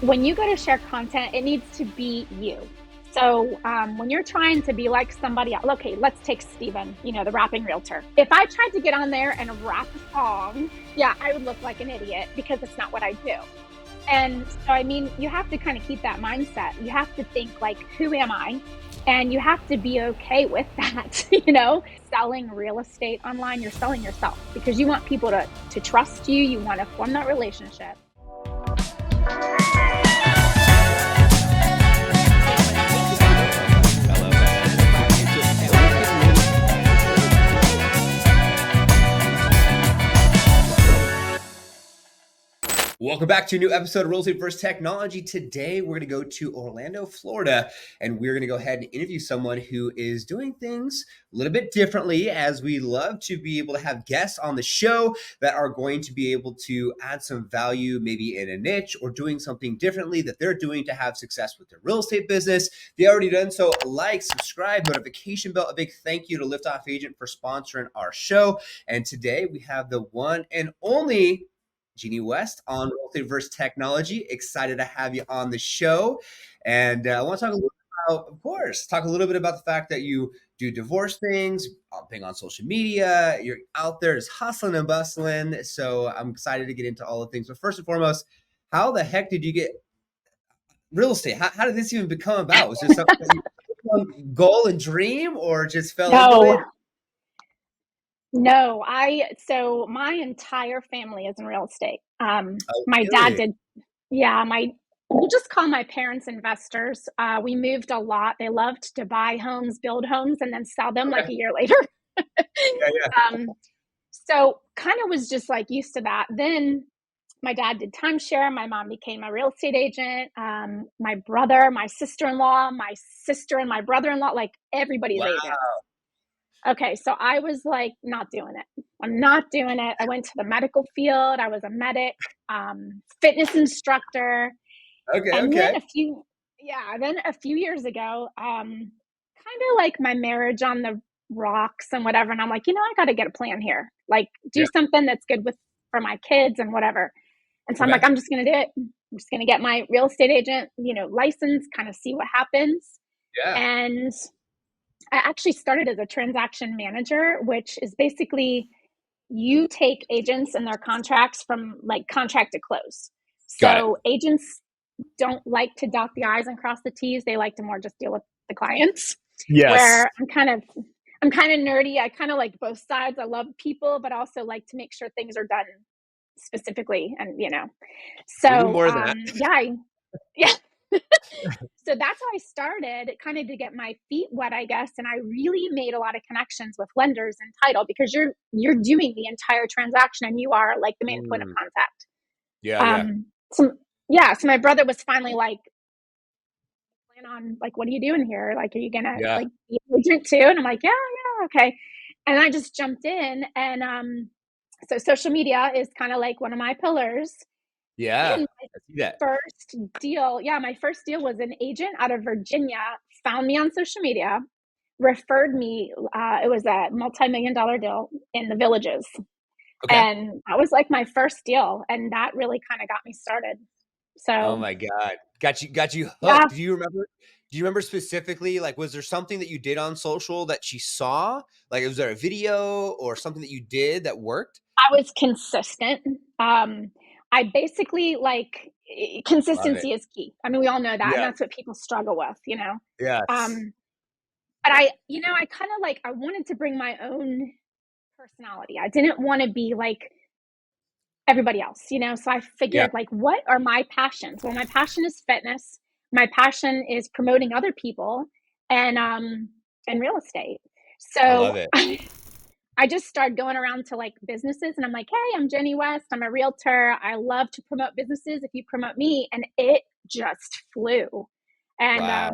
when you go to share content, it needs to be you. So when you're trying to be like somebody else, okay, let's take Steven, the rapping realtor. If I tried to get on there and rap a song, yeah, I would look like an idiot because it's not what I do. And so, I mean, you have to kind of keep that mindset. You have to think like, who am I? And you have to be okay with that. Selling real estate online, you're selling yourself because you want people to trust you. You want to form that relationship. Welcome back to a new episode of Real Estate vs. Technology. Today, we're going to go to Orlando, Florida, and we're going to go ahead and interview someone who is doing things a little bit differently, as we love to be able to have guests on the show that are going to be able to add some value, maybe in a niche or doing something differently that they're doing to have success with their real estate business. If you already done so, like, subscribe, notification bell. A big thank you to Liftoff Agent for sponsoring our show. And today, we have the one and only Genny West on Real Estate vs. Technology. Excited to have you on the show. And I want to talk a little bit about, of course, talk a little bit about the fact that you do divorce things, being on social media. You're out there just hustling and bustling. So I'm excited to get into all the things. But first and foremost, how the heck did you get real estate? How did this even become about? Was this something that you goal and dream, or just fell into No, it? no. So my entire family is in real estate. Oh, My dad really? did, yeah, we'll just call my parents investors. We moved a lot. They loved to buy homes, build homes, and then sell them like Okay. a year later. Yeah, yeah. um, so kind of was just like used to that. Then my dad did timeshare. My mom became a real estate agent. My brother, my sister-in-law, my sister and my brother-in-law, like everybody's Wow. agents. Okay, so I was like, not doing it. I'm not doing it. I went to the medical field. I was a medic, fitness instructor. Okay, And then okay. a few years ago, kind of like my marriage on the rocks and whatever. And I'm like, I got to get a plan here. Like, do Yeah. something that's good for my kids and whatever. And so I'm like, Okay. I'm just going to do it. I'm just going to get my real estate agent, license, kind of see what happens. Yeah. And I actually started as a transaction manager, which is basically you take agents and their contracts from like contract to close. Got it. So agents don't like to dot the I's and cross the T's. They like to more just deal with the clients. Yes. Where I'm kind of nerdy. I kind of like both sides. I love people, but also like to make sure things are done specifically. And We need so more of that. yeah. So that's how I started, kind of to get my feet wet, I guess. And I really made a lot of connections with lenders and title because you're doing the entire transaction and you are like the main point of Mm. contact. Yeah, yeah. So yeah, so my brother was finally like, plan on like, what are you doing here? Like, are you gonna Yeah. like be an agent too? And I'm like, yeah, okay. And I just jumped in, and so social media is kind of like one of my pillars. Yeah. And I see that. my first deal was an agent out of Virginia found me on social media, referred me. It was a multi-million-dollar deal in the Villages, Okay. and that was like my first deal, and that really kind of got me started. Oh So my God. Got you yeah, hooked. Do you remember specifically, like, was there something that you did on social that she saw? Like, was there a video or something that you did that worked? I was consistent. I basically like Love it. consistency is key. I mean, we all know that, and Yeah. that's what people struggle with. Yes. Um, but I kind of like I wanted to bring my own personality. I didn't want to be like everybody else. So I Yeah. figured like what are my passions? Well, my passion is fitness. My passion is promoting other people and real estate. I love So it. I just started going around to like businesses and I'm like, hey, I'm Genny West. I'm a realtor. I love to promote businesses if you promote me. And it just flew. And Wow.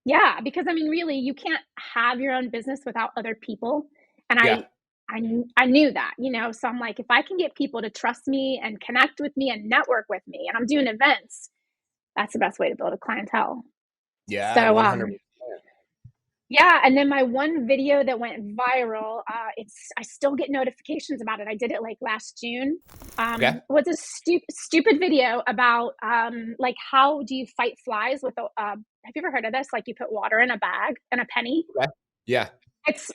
yeah, because I mean, really, you can't have your own business without other people. And Yeah. I knew that. So I'm like, if I can get people to trust me and connect with me and network with me, and I'm doing events, that's the best way to build a clientele. Yeah. So 100%. Yeah, and then my one video that went viral, I still get notifications about it. I did it like last June. Okay. Was a stupid video about like how do you fight flies with a have you ever heard of this? Like you put water in a bag and a penny. Okay. Yeah. It's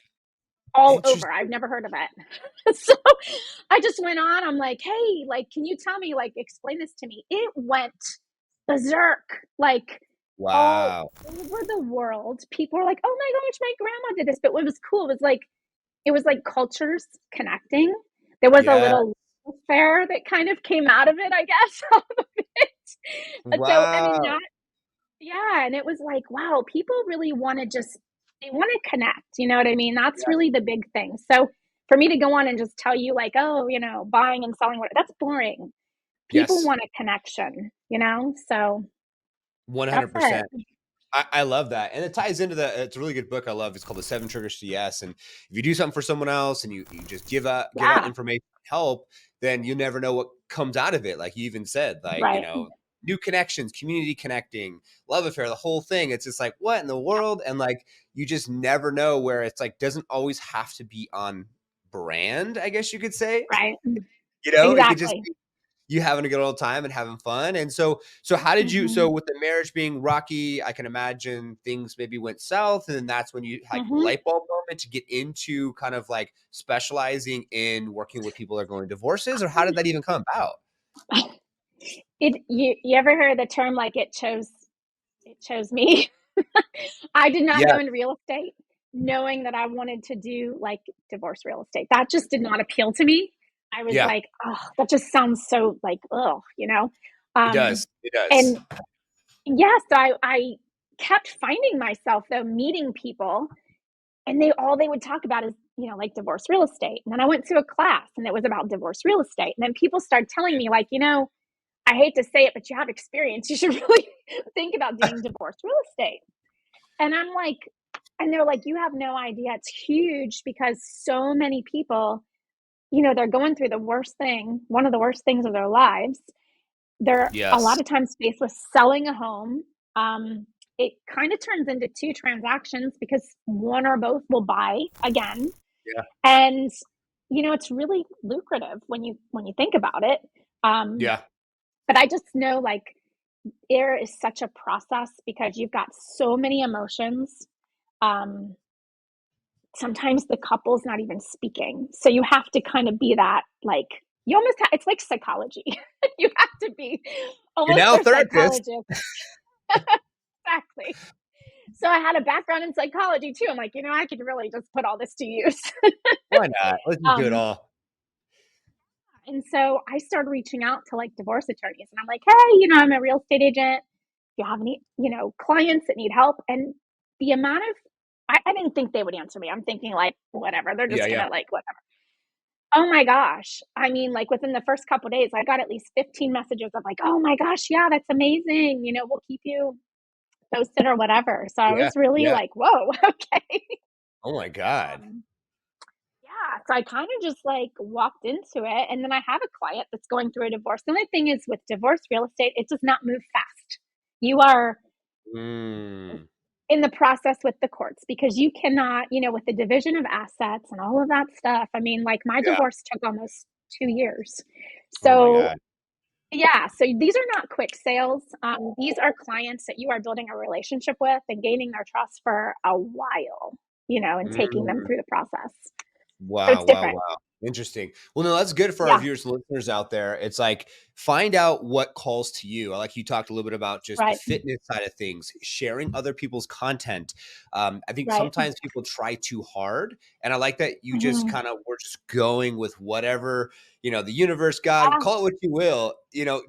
all over. I've Interesting. never heard of it. So I just went on. I'm like, hey, like, can you tell me, like, explain this to me? It went berserk, like all Wow. over the world. People were like, oh my gosh, my grandma did this. But what was cool was like, it was like cultures connecting. There was a Yeah. little fair that kind of came out of it, I guess. Out of it. So, I mean, Wow. not yeah, and it was like, wow, people really wanna just they wanna connect, you know what I mean? That's Yeah. really the big thing. So, for me to go on and just tell you like, "Oh, buying and selling what" that's boring. People Yes. want a connection, you know? So, that's it. 100%. I love that. And it ties into it's a really good book I love. It's called The Seven Triggers to Yes. And if you do something for someone else and you just give out Yeah, information, help, then you never know what comes out of it. Like you even said, like, right. new connections, community connecting, love affair, the whole thing. It's just like, what in the Yeah, world? And like, you just never know where it's like, doesn't always have to be on brand, I guess you could say. right. It could just Exactly. you having a good old time and having fun. And so how did you so Mhm, with the marriage being rocky, I can imagine things maybe went south, and then that's when you like mhm. light bulb moment to get into kind of like specializing in working with people that are going divorces, or how did that even come about? You ever heard the term, like, it chose me? I did not Yeah, go into real estate knowing that I wanted to do, like, divorce real estate. That just did not appeal to me. I was yeah, like, "Oh, that just sounds so, like, ugh," you know? it does. It does. And yes, I kept finding myself, though, meeting people, and they would talk about is, like, divorce real estate, and then I went to a class, and it was about divorce real estate, and then people started telling me, like, I hate to say it, but you have experience. You should really think about doing divorce real estate." And I'm like, and they're like, you have no idea. It's huge because so many people, they're going through the worst thing, one of the worst things of their lives. They're a Yes. lot of times faced with selling a home. Um, it kind of turns into two transactions because one or both will buy again. Yeah. And it's really lucrative when you think about it. Um, Yeah. but I just know like there is such a process because you've got so many emotions. Um, Sometimes the couple's not even speaking. So you have to kind of be that, like, you almost it's like psychology. You have to be You're almost now a their therapist. psychologist. Exactly. So I had a background in psychology too. I'm like, I could really just put all this to use. Why not? Let's just do it um, all. and so I started reaching out to like divorce attorneys and I'm like, hey, I'm a real estate agent. Do you have any, clients that need help? And the amount of I didn't think they would answer me. I'm thinking like, whatever, they're Yeah, just yeah. gonna like whatever. Oh my gosh. I mean, like within the first couple days, I got at least 15 messages of like, oh my gosh, yeah, that's amazing. We'll keep you posted or whatever. So I Yeah. was really Yeah. like, whoa, okay. Oh my God. Um, yeah. So I kind of just like walked into it. And then I have a client that's going through a divorce. The only thing is with divorce real estate, it does not move fast. You are Mm. in the process with the courts because you cannot, with the division of assets and all of that stuff. I mean, like my Yeah. divorce took almost 2 years. Oh my So God. yeah, so these are not quick sales. These are clients that you are building a relationship with and gaining their trust for a while, and taking them Mm. through the process. So Wow, it's wow, different. wow. Interesting. Well, no, that's good for our Yeah, viewers and listeners out there. It's like find out what calls to you. I like you talked a little bit about just the right, fitness side of things, sharing other people's content. I think right. sometimes people try too hard, and I like that you just Mhm. kind of were just going with whatever the universe, God, Yeah, call it what you will.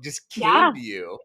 Just yeah. came to you,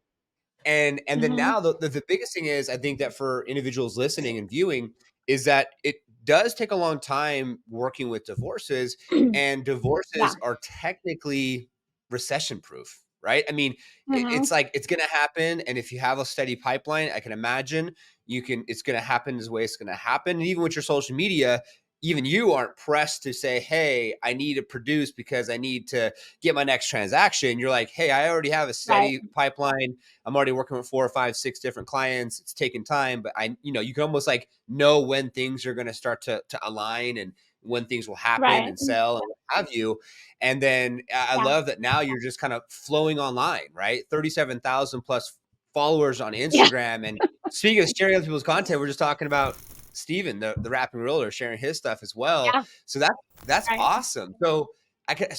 and then Mhm. now the biggest thing is I think that for individuals listening and viewing is that it does take a long time working with divorces, and Yeah. divorces are technically recession proof, right? I mean, Mhm. it's like it's going to happen, and if you have a steady pipeline, I can imagine it's going to happen the way it's going to happen. And even with your social media, even you aren't pressed to say, hey, I need to produce because I need to get my next transaction. You're like, hey, I already have a Right. steady pipeline. I'm already working with 4 or 5, 6 different clients. It's taking time, but you can almost like know when things are going to start to align and when things will happen Right. and sell and what have you. And then I Yeah. love that now you're just kind of flowing online, right? 37,000 plus followers on Yeah. Instagram. And speaking of sharing other people's content, we're just talking about Steven, the rapping realtor, sharing his stuff as well. Yeah. So that's Right. awesome. So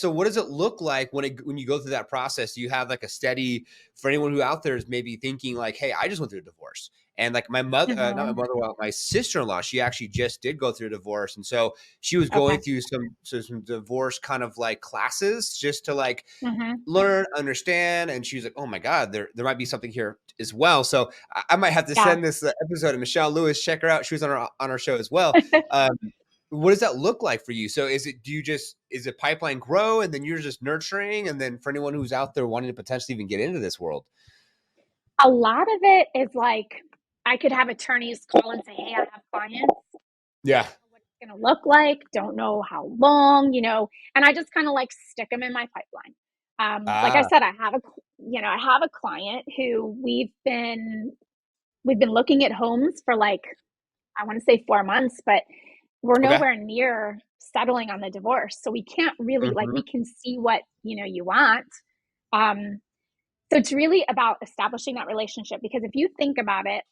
what does it look like when you go through that process? Do you have like a steady, for anyone who out there is maybe thinking like, hey, I just went through a divorce. And like my mother, not my Hmm. mother, well, my sister-in-law, she actually just did go through a divorce. And so she was going Okay. through some divorce kind of like classes just to like Hmm. learn, understand. And she's like, oh my God, there might be something here as well. So I might have to Yeah. send this episode to Michelle Lewis. Check her out. She was on our show as well. Um, what does that look like for you? So is it pipeline grow and then you're just nurturing? And then for anyone who's out there wanting to potentially even get into this world? A lot of it is like I could have attorneys call and say, "Hey, I have clients. Yeah. Don't know what it's going to look like. Don't know how long, and I just kind of like stick them in my pipeline. Like I Ah, said, I have a client who we've been looking at homes for like I want to say 4 months, but we're okay. nowhere near settling on the divorce. So we can't really like Hmm. we can see what you want. Um, so it's really about establishing that relationship because if you think about it,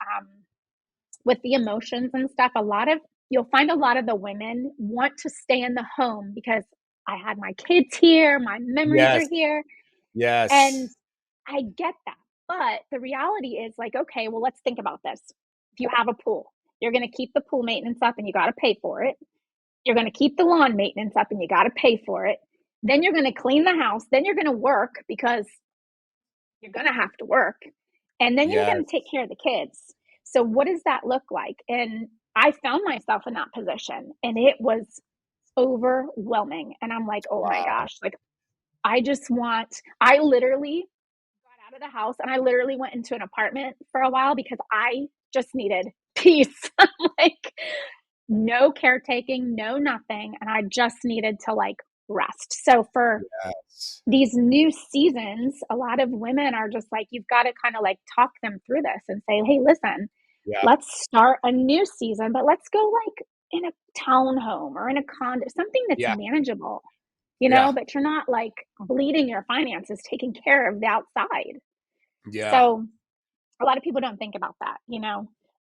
with the emotions and stuff, you'll find a lot of the women want to stay in the home because I had my kids here, my memories are Yes. here, and Yes. I get that. But the reality is like, okay, well, let's think about this. If you have a pool, you're going to keep the pool maintenance up and you got to pay for it. You're going to keep the lawn maintenance up and you got to pay for it. Then you're going to clean the house. Then you're going to work because you're going to have to work. And then you're going to take Yes. care of the kids. So, what does that look like? And I found myself in that position and it was overwhelming. And I'm like, oh my Wow. gosh, like, I literally got out of the house and I literally went into an apartment for a while because I just needed peace. Like, no caretaking, no nothing. And I just needed to like rest. So, for Yes. these new seasons, a lot of women are just like, you've got to kind of like talk them through this and say, hey, listen, Yeah. let's start a new season, but let's go like in a townhome or in a condo, something that's Yeah. manageable, Yeah. but you're not like bleeding your finances, taking care of the outside. Yeah. So a lot of people don't think about that.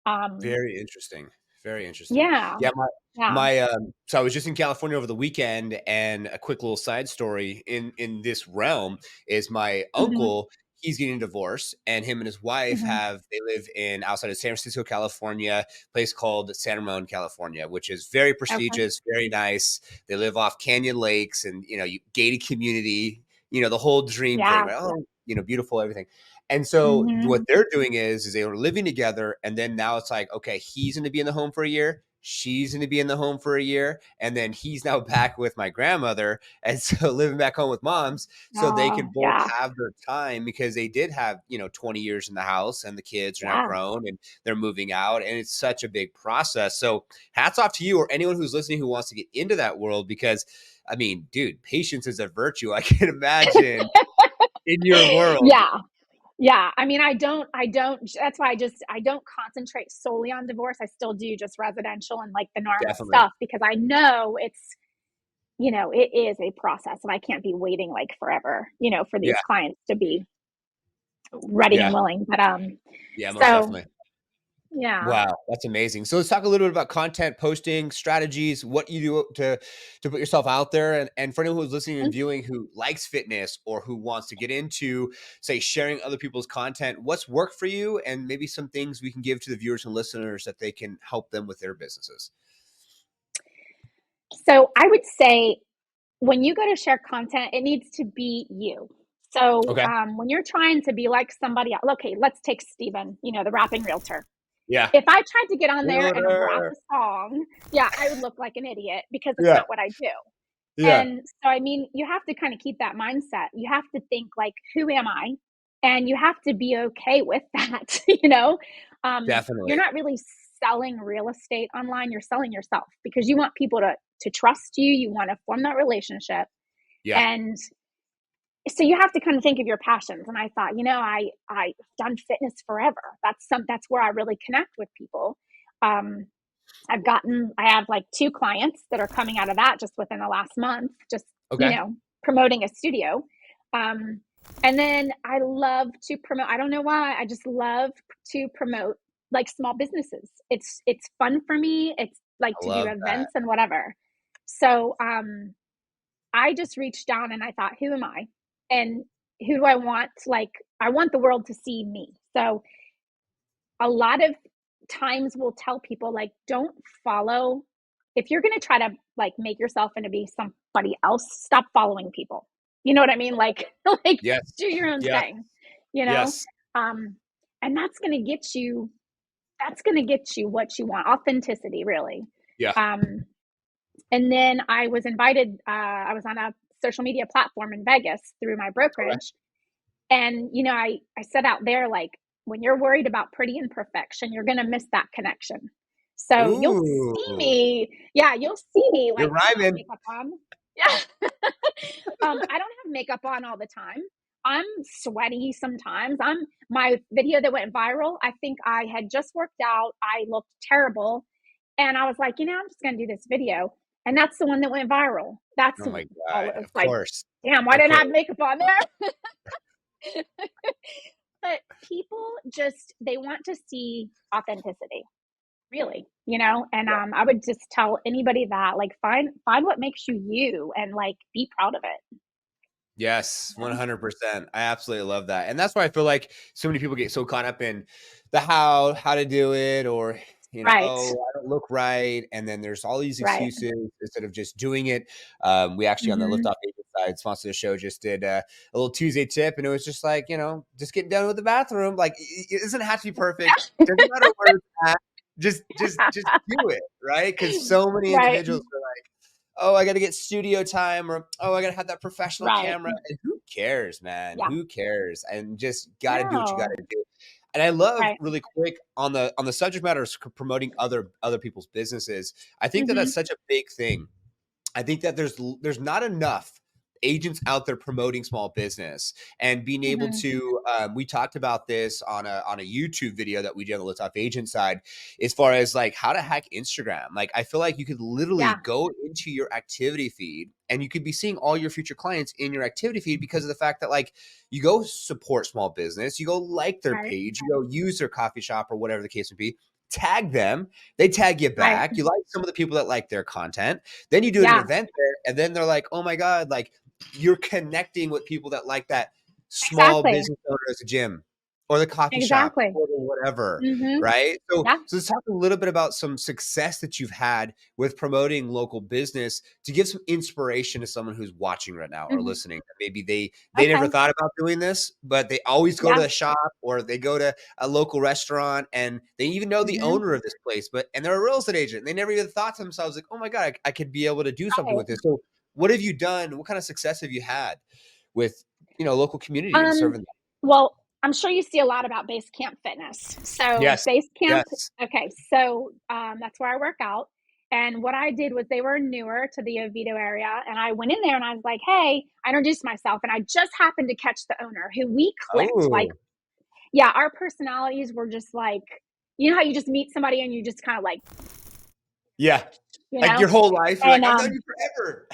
Um, Very interesting. Very interesting. yeah, Yeah, my yeah. my so I was just in California over the weekend, and a quick little side story in this realm is my Hmm. uncle, he's getting a divorce, and him and his wife Hmm. they live in outside of San Francisco, California, place called San Ramon, California, which is very Okay. prestigious, very nice. They live off canyon lakes and gated community, the whole dream thing, Yeah. right? Oh, beautiful everything. And so what Hmm. they're doing is they were living together, and then now it's like, okay, he's going to be in the home for a year, she's going to be in the home for a year, and then he's now back with my grandmother, and so living back home with moms, so they can Oh, both yeah. have their time because they did have 20 years in the house, and the kids are now Yeah. grown and they're moving out, and it's such a big process. So hats off to you or anyone who's listening who wants to get into that world because. I mean, dude, patience is a virtue. I can imagine in your world. Yeah. Yeah, I mean, I don't that's why I don't concentrate solely on divorce. I still do just residential and like the normal Definitely. stuff because I know it is a process and I can't be waiting like forever, for Yeah. these clients to be ready and Yeah. willing. But Yeah, most so definitely. yeah. Wow, that's amazing. So let's talk a little bit about content posting strategies, what you do to put yourself out there. And for anyone who's listening and viewing who likes fitness or who wants to get into, say, sharing other people's content, what's worked for you and maybe some things we can give to the viewers and listeners that they can help them with their businesses. So I would say when you go to share content, it needs to be you. So Okay. when you're trying to be like somebody else, okay, let's take Steven, the rapping realtor. Yeah. If I tried to get on there and rap Realtor. a song, yeah, I would look like an idiot because it's Yeah. not what I do. Yeah. And so, I mean, you have to kind of keep that mindset. You have to think like, who am I? And you have to be okay with that. You're Definitely. not really selling real estate online, you're selling yourself because you want people to trust you. You want to form that relationship. Yeah. And so you have to kind of think of your passions. And I thought, I've done fitness forever. That's where I really connect with people. Um, I have like 2 clients that are coming out of that just within the last month, just, Okay. promoting a studio. Um, and then I love to promote, I don't know why, I just love to promote like small businesses. It's fun for me. It's like I to do love that. events and whatever. So, I just reached down and I thought, who am I? And who do I want? Like, I want the world to see me. So a lot of times we'll tell people, like, don't follow. If you're going to try to like make yourself into be somebody else, stop following people. You know what I mean? Like, like Yes. do your own Yeah. thing, you know? Yes. Um, and that's going to get you what you want. Authenticity, really. Yeah. Um, and then I was invited, I was on a social media platform in Vegas through my Okay. brokerage. And, I said out there, like, when you're worried about pretty imperfection, you're going to miss that connection. So you'll see Ooh, me. Yeah, you'll see me you're like without rhyming. makeup on. Yeah. I don't have makeup on all the time. I'm sweaty sometimes. My video that went viral, I think I had just worked out. I looked terrible. And I was like, I'm just going to do this video. And that's the one that went viral. That's Oh my all. God. It was Of like, course. damn, why Of didn't I course. have makeup on there? But people just, they want to see authenticity, really, and I would just tell anybody that, like, find what makes you you and like be proud of it. Yes, you know? 100%. I absolutely love that. And that's why I feel like so many people get so caught up in the how to do it, or, Right. oh, I don't look right. And then there's all these Right. excuses instead of just doing it. We actually, on the Lift Hmm. Off Agent side, sponsor of the show, just did a little Tuesday tip. And it was just like, just getting done with the bathroom. Like, it doesn't have to be perfect. Doesn't matter where it's at. Just do it. Right. Because so many Right. individuals are like, oh, I got to get studio time, or oh, I got to have that professional Right. camera. And who cares, man? Yeah. Who cares? And just got to do what you got No. to do. And I love, Right. really quick, on the subject matter of promoting other people's businesses. I think that Hmm. that's such a big thing. I think that there's not enough agents out there promoting small business and being able Hmm. to. We talked about this on a YouTube video that we did on the Let's Off Agent side, as far as like how to hack Instagram. Like, I feel like you could literally Yeah. go into your activity feed and you could be seeing all your future clients in your activity feed, because of the fact that, like, you go support small business, you go like their Right. page, you go use their coffee shop or whatever the case may be, tag them, they tag you Right. back, you like some of the people that like their content, then you do an Yeah. event there, and then they're like, "Oh my God," like, you're connecting with people that like that small Exactly. business owner at the gym or the coffee shop Exactly. or the whatever, Hmm. right? So Yeah. so let's talk a little bit about some success that you've had with promoting local business, to give some inspiration to someone who's watching right now or Hmm. listening. Maybe they never Okay. thought about doing this, but they always go to Yeah. a shop or they go to a local restaurant, and they even know the Hmm. owner of this place, and they're a real estate agent. They never even thought to themselves, like, "Oh my God, I could be able to do something with Right. this." So what have you done? What kind of success have you had with, local community and Um, serving them? well, I'm sure you see a lot about Base Camp Fitness. So Yes. Base Camp, Yes. okay, so that's where I work out. And what I did was, they were newer to the Oviedo area, and I went in there and I was like, "Hey," I introduced myself, and I just happened to catch the owner, who we clicked. Like, Oh, yeah, our personalities were just like, how you just meet somebody and you just kind of like, yeah. you Like, know, your whole life, you're and like, "I've known you forever."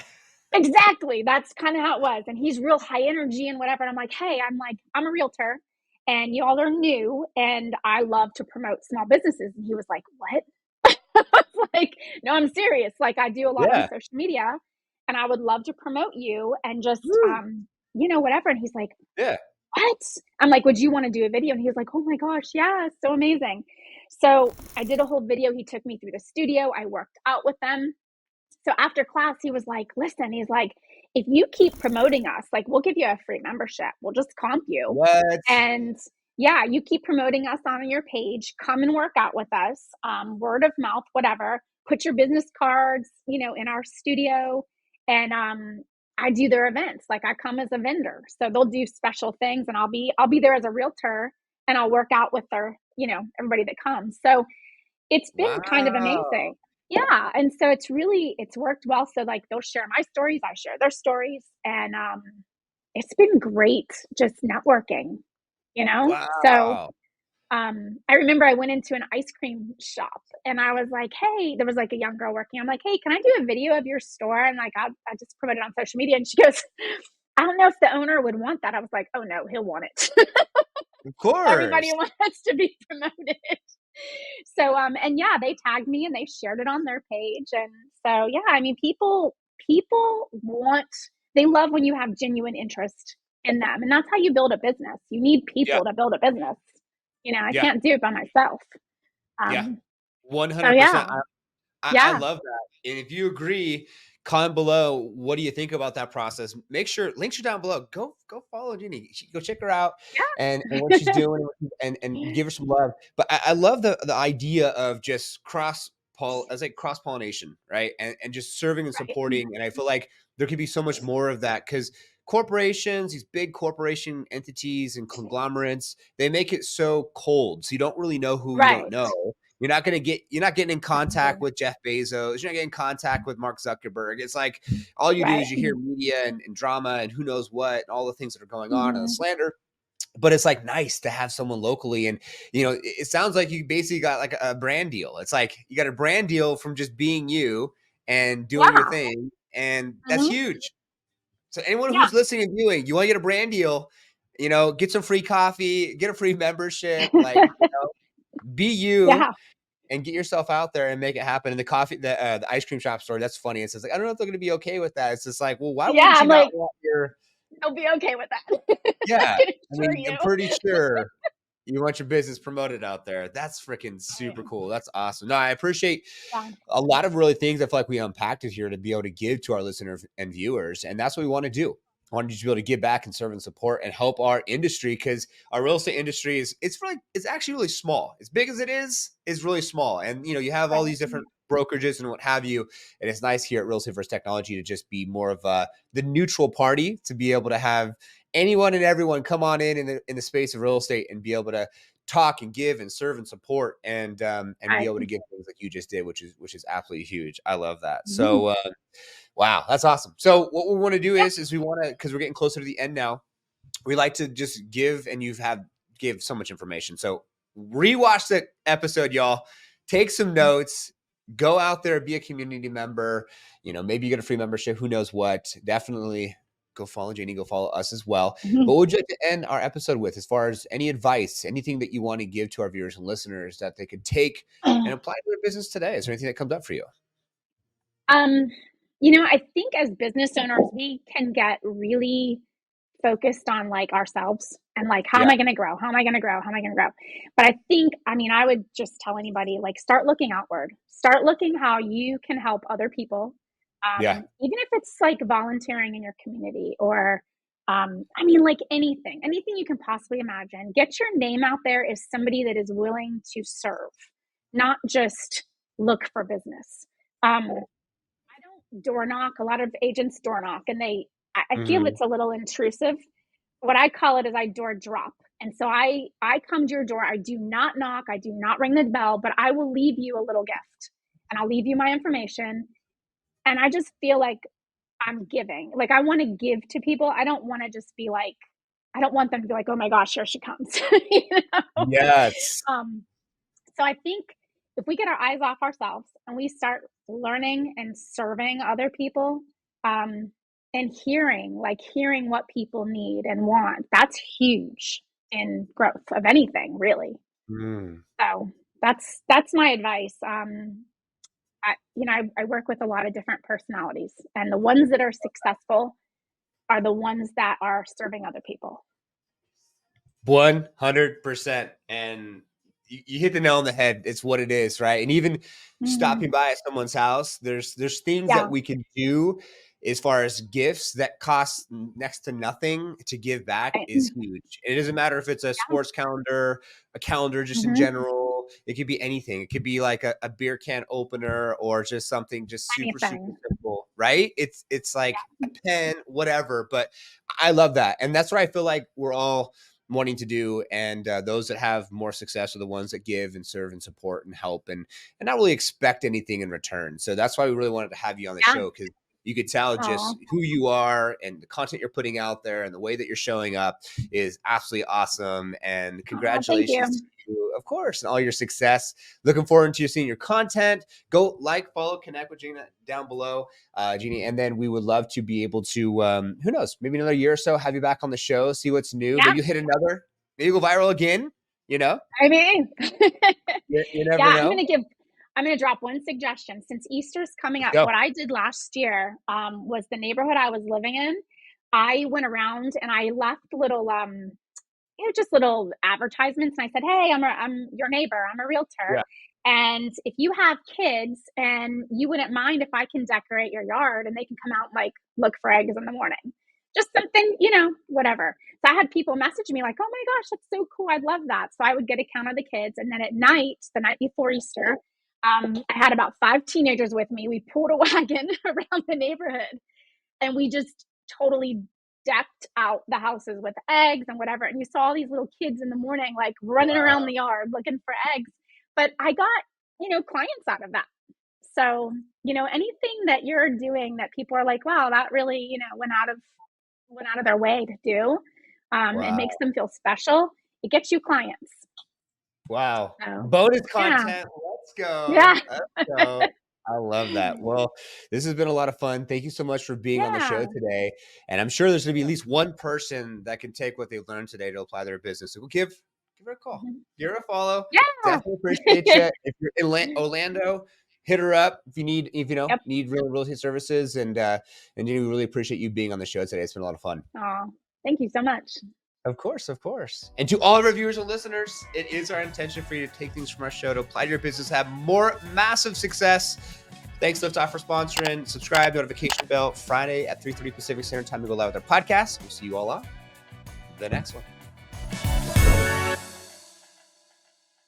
exactly. That's kind of how it was. And he's real high energy and whatever. And I'm like, "Hey, I'm a realtor and y'all are new and I love to promote small businesses." And he was like, "What?" I was like, "No, I'm serious. Like, I do a lot on Yeah. social media and I would love to promote you and just, Woo. whatever." And he's like, Yeah. "What?" I'm like, "Would you want to do a video?" And he was like, "Oh my gosh, yeah, so amazing." So I did a whole video. He took me through the studio. I worked out with them. So after class, he was like, "Listen," he's like, "if you keep promoting us, like, we'll give you a free membership. We'll just comp you. What? And yeah, you keep promoting us on your page, come and work out with us, word of mouth, whatever. Put your business cards, in our studio. And I do their events. Like, I come as a vendor. So they'll do special things and I'll be there as a realtor and I'll work out with everybody that comes." So it's been kind of Wow. amazing. Yeah, and so it's worked well. So like they'll share my stories, I share their stories, and it's been great just networking, you know? So Wow. I remember I went into an ice cream shop and I was like, hey, there was like a young girl working. I'm like, hey, can I do a video of your store? And like, I just promoted it on social media. And she goes, I don't know if the owner would want that. I was like, oh no, he'll want it. Of Everybody course. wants to be promoted. So, and yeah, they tagged me and they shared it on their page. And so, yeah, I mean, people want, they love when you have genuine interest in them. And that's how you build a business. You need Yeah. people to build a business. I Yeah. can't do it by myself. Yeah. Um, so 100%. yeah, I yeah, love that. And if you agree, comment below. What do you think about that process? Make sure links are down below. Go follow Genny. Go check her out and what she's yeah. doing and give her some love. But I love the idea of just cross pollination, right? And just serving and Right, supporting. And I feel like there could be so much more of that because corporations, these big corporation entities and conglomerates, they make it so cold. So you don't really know who you don't right. know. You're not getting in contact Exactly. with Jeff Bezos. You're not getting in contact with Mark Zuckerberg. It's like all you do Right. is you hear media and drama and who knows what, and all the things that are going on and the Mhm. slander. But it's like nice to have someone locally. And it sounds like you basically got like a brand deal. It's like you got a brand deal from just being you and doing your Yeah. thing. And that's Mhm. huge. So anyone Yeah. who's listening and viewing, you want to get a brand deal, get some free coffee, get a free membership, like, be you Yeah. and get yourself out there and make it happen. And the ice cream shop story, that's funny. It says like, I don't know if they're going to be okay with that. It's just like, well, why Yeah. wouldn't you I'm not like, want your, they'll be okay with that. I yeah, can I assure mean, I'm you. pretty sure you want your business promoted out there. That's freaking super Right. cool. That's awesome. No, I appreciate Yeah. a lot of really things I feel like we unpacked it here to be able to give to our listeners and viewers. And that's what we want to do. I wanted you to be able to give back and serve and support and help our industry because our real estate industry it's actually really small. As big as it is really small. And you have all Right. these different brokerages and what have you. And it's nice here at Real Estate First Technology to just be more of the neutral party to be able to have anyone and everyone come on in the space of real estate and be able to talk and give and serve and support and be Right. able to give things like you just did, which is absolutely huge. I love that. Mhm. So wow, that's awesome. So what we want to do Yeah. is we want to, because we're getting closer to the end now, we like to just give, and give so much information. So rewatch the episode, y'all. Take some notes. Go out there, be a community member. Maybe you get a free membership. Who knows what? Definitely go follow Genny. Go follow us as well. But Mhm. what would you like to end our episode with, as far as any advice, anything that you want to give to our viewers and listeners that they could take and apply to their business today? Is there anything that comes up for you? Um, I think as business owners, we can get really focused on like ourselves and like, how am Yeah, I going to grow? How am I going to grow? How am I going to grow? But I think, I mean, I would just tell anybody like, start looking outward, start looking how you can help other people. yeah. Even if it's like volunteering in your community or, I mean, like anything you can possibly imagine, get your name out there as somebody that is willing to serve, not just look for business. I don't door knock. A lot of agents door knock, and I feel Hmm. it's a little intrusive. What I call it is I door drop. And so I come to your door. I do not knock. I do not ring the bell, but I will leave you a little gift, and I'll leave you my information. And I just feel like I'm giving. Like I want to give to people. I don't want to just be like, I don't want them to be like, oh my gosh, here she comes. you know? Yes. Um, so I think if we get our eyes off ourselves and we start learning and serving other people, um, and hearing what people need and want, that's huge in growth of anything, really. Mm. So that's my advice. I work with a lot of different personalities, and the ones that are successful are the ones that are serving other people. 100%. And you hit the nail on the head. It's what it is, right? And even stopping Mm, by at someone's house, there's things that yeah. we can do as far as gifts that cost next to nothing to give back Right. is huge. It doesn't matter if it's a Yeah. sports calendar, a calendar just in Hmm. general. It could be anything. It could be like a beer can opener or just something just super, super Anything. simple, right? It's like Yeah. a pen, whatever. But I love that. And that's where I feel like we're all wanting to do, and those that have more success are the ones that give and serve and support and help, and not really expect anything in return. So that's why we really wanted to have you on the Yeah. show, because you could tell just Oh, who you are, and the content you're putting out there and the way that you're showing up is absolutely awesome. And thank congratulations you. to you, of course, and all your success. Looking forward to seeing your content. Go like, follow, connect with Gina down below, Jeannie. And then we would love to be able to, who knows, maybe another year or so, have you back on the show, see what's new. Yeah. Maybe you hit another, maybe you go viral again, you know? I mean, You never yeah, know. I'm gonna drop one suggestion. Since Easter's coming Let's up, go. what I did last year was the neighborhood I was living in. I went around and I left little just little advertisements, and I said, "Hey, I'm your neighbor. I'm a realtor, Yeah. and if you have kids and you wouldn't mind if I can decorate your yard and they can come out and like look for eggs in the morning, just something, whatever." So I had people message me like, "Oh my gosh, that's so cool! I'd love that." So I would get a count of the kids, and then at night, the night before Easter, I had about 5 teenagers with me. We pulled a wagon around the neighborhood and we just totally decked out the houses with eggs and whatever. And you saw all these little kids in the morning, like running around Wow. the yard looking for eggs. But I got, clients out of that. So, anything that you're doing that people are like, wow, that really, went out of their way to do, it Wow. makes them feel special. It gets you clients. Wow. So, Bonus yeah, content. Let's go. yeah, Let's go. I love that. Well, this has been a lot of fun. Thank you so much for being on the show yeah. today. And I'm sure there's going to be at least one person that can take what they learned today to apply their business. So give her a call. Mhm. Give her a follow. Yeah. Definitely appreciate you. If you're in Orlando, hit her up if you need, Yep. need real estate services. And we really appreciate you being on the show today. It's been a lot of fun. Oh, thank you so much. Of course, of course. And to all of our viewers and listeners, it is our intention for you to take things from our show to apply to your business, have more massive success. Thanks, Liftoff, for sponsoring. Subscribe, notification bell, Friday at 3:30 Pacific Standard Time to go live with our podcast. We'll see you all on the next one.